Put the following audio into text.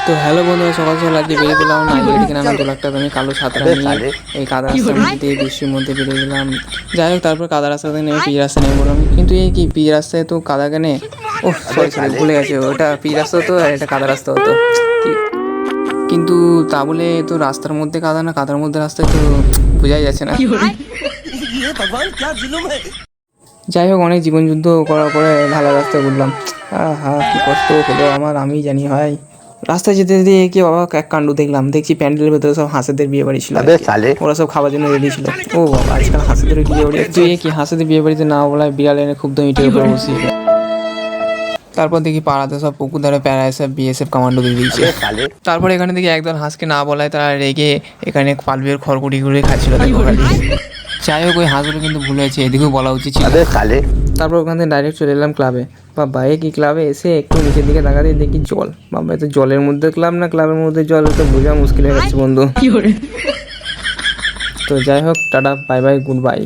তো হ্যালো বন্ধুরা, সকাল সকাল আজকে বেরিয়ে গেলাম নাইজেরিয়া থেকে নামে 2 লাখ টাকা আমি কালো ছাতা নিয়ে এই কাদা রাস্তার মধ্যে দিয়ে বৃষ্টির মধ্যে বেরিয়ে গেলাম। যাই হোক, তারপর কাদা রাস্তা থেকে নেমে পিচ রাস্তায় নেমে পড়লাম। কিন্তু এই কি পিচ রাস্তায় তো কাদা কেনে, ও সরি সরি ভুলে গেছে, ওটা পিচ রাস্তা হতো আর এটা কাদা রাস্তা হতো। কিন্তু তা বলে তো রাস্তার মধ্যে কাদা না কাদার মধ্যে রাস্তায় তো বোঝাই যাচ্ছে না। যাই হোক, অনেক জীবন যুদ্ধ করার পরে ঢালা রাস্তায় উঠলাম। হা কি কষ্ট হলো আমার, আমি জানি ভাই। রাস্তায় যেতে যেতে কি বাবা এক কাণ্ড দেখলাম, দেখছি প্যান্ডেলের ভেতরে সব হাঁসেদের বিয়ে বাড়ি ছিল আজকে। ওরা সব খাওয়ার জন্য রেডি ছিল। ও বাবা, আজকাল হাঁসেদের বিয়ে বাড়ি, তুই কি হাঁসেদের বিয়ে বাড়িতে না বলায় বিড়াল এনে খুব দম ইটের উপরে বসিয়েছিল। তারপর দেখি পাড়াতে সব পুকুর ধারে প্যারা এসে বিএসএফ কমান্ডো দিয়ে দিয়েছে। তারপর এখানে দেখি একদল হাঁসকে না বলায় তারা রেগে এখানে পালবির খড়কুটি ঘুরে খাচ্ছিল। যাই হোক, ওই হাঁসগুলো কিন্তু ভুল হয়েছে, এদিকেও বলা উচিত ছিল। তারপর ওখান থেকে ডাইরেক্ট চলে এলাম ক্লাবে। বাবা, কি ক্লাবে এসে একটু নিচের দিকে তাকাতে দেখি জল। বাবা, এত জলের মধ্যে ক্লাব না ক্লাবের মধ্যে জল, তো বোঝা মুশকিল হয়ে যাচ্ছে বন্ধু। তো যাই হোক, tata bye bye good bye.